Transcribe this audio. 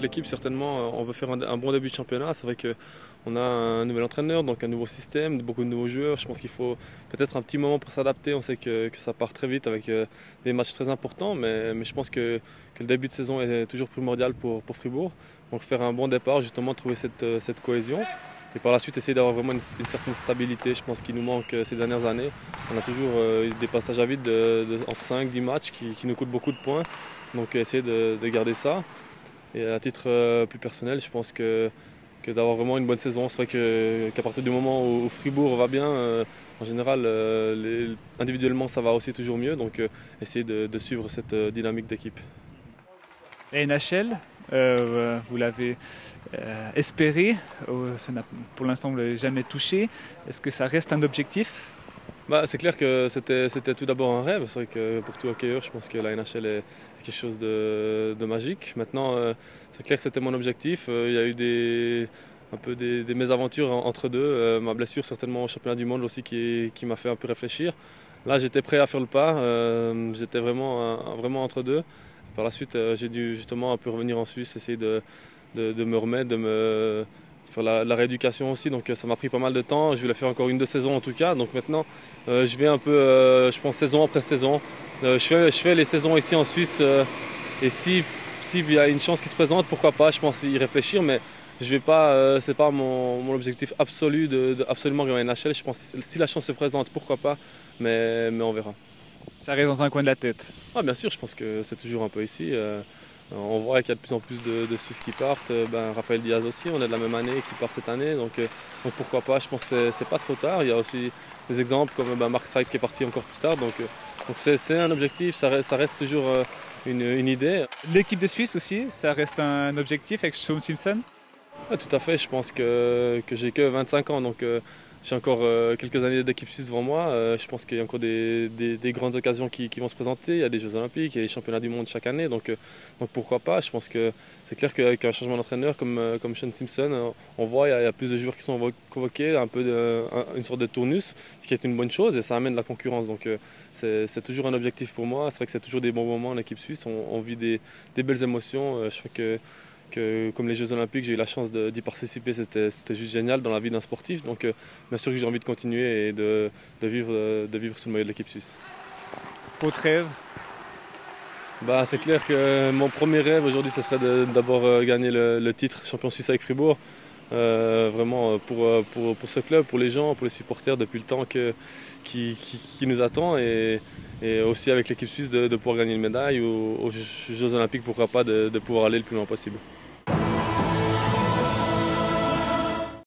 avec l'équipe, certainement, on veut faire un bon début de championnat. C'est vrai qu'on a un nouvel entraîneur, donc un nouveau système, beaucoup de nouveaux joueurs. Je pense qu'il faut peut-être un petit moment pour s'adapter. On sait que ça part très vite avec des matchs très importants, mais je pense que le début de saison est toujours primordial pour Fribourg. Donc faire un bon départ, justement, trouver cette cohésion. Et par la suite, essayer d'avoir vraiment une certaine stabilité, je pense qu'il nous manque ces dernières années. On a toujours eu des passages à vide entre 5-10 matchs qui nous coûtent beaucoup de points. Donc essayer de garder ça. Et à titre plus personnel, je pense que d'avoir vraiment une bonne saison. C'est vrai qu'à partir du moment où Fribourg va bien, en général, individuellement, ça va aussi toujours mieux. Donc essayer de suivre cette dynamique d'équipe. La NHL, vous l'avez espéré, pour l'instant vous ne l'avez jamais touché. Est-ce que ça reste un objectif? C'est clair que c'était tout d'abord un rêve. C'est vrai que pour tout hockeyeur, je pense que la NHL est quelque chose de magique. Maintenant, c'est clair que c'était mon objectif. Il y a eu un peu des mésaventures entre deux. Ma blessure certainement au championnat du monde aussi qui m'a fait un peu réfléchir. Là, j'étais prêt à faire le pas. J'étais vraiment entre deux. Par la suite, j'ai dû justement un peu revenir en Suisse, essayer de me remettre, de me faire la rééducation aussi. Donc ça m'a pris pas mal de temps. Je voulais faire encore 1-2 saisons en tout cas. Donc maintenant, je vais un peu, je pense, saison après saison. Je fais les saisons ici en Suisse. Et s'il y a une chance qui se présente, pourquoi pas, je pense y réfléchir. Mais je vais pas, c'est pas mon objectif absolu de absolument gagner la NHL. Je pense que si la chance se présente, pourquoi pas. Mais on verra. Ça reste dans un coin de la tête. Bien sûr, je pense que c'est toujours un peu ici. On voit qu'il y a de plus en plus de Suisses qui partent. Raphaël Diaz aussi, on est de la même année, qui part cette année. Donc pourquoi pas, je pense que c'est pas trop tard. Il y a aussi des exemples comme Mark Streit qui est parti encore plus tard. Donc c'est un objectif, ça reste toujours une idée. L'équipe de Suisse aussi, ça reste un objectif avec Sean Simpson? Tout à fait, je pense que j'ai que 25 ans. Donc j'ai encore quelques années d'équipe suisse devant moi. Je pense qu'il y a encore des grandes occasions qui vont se présenter. Il y a des Jeux Olympiques, il y a les championnats du monde chaque année. Donc pourquoi pas. Je pense que c'est clair qu'avec un changement d'entraîneur comme Sean Simpson, on voit qu'il y a plus de joueurs qui sont convoqués, un peu une sorte de tournus, ce qui est une bonne chose et ça amène de la concurrence. Donc c'est toujours un objectif pour moi. C'est vrai que c'est toujours des bons moments en équipe suisse. On vit des belles émotions. Je crois que comme les Jeux Olympiques, j'ai eu la chance d'y participer, c'était juste génial dans la vie d'un sportif. Donc bien sûr que j'ai envie de continuer et de vivre sous le maillot de l'équipe suisse. Votre rêve? C'est clair que mon premier rêve aujourd'hui, ce serait d'abord gagner le titre champion suisse avec Fribourg. Vraiment pour ce club, pour les gens, pour les supporters, depuis le temps qui nous attend. Et aussi avec l'équipe suisse de pouvoir gagner une médaille aux Jeux Olympiques, pourquoi pas de pouvoir aller le plus loin possible.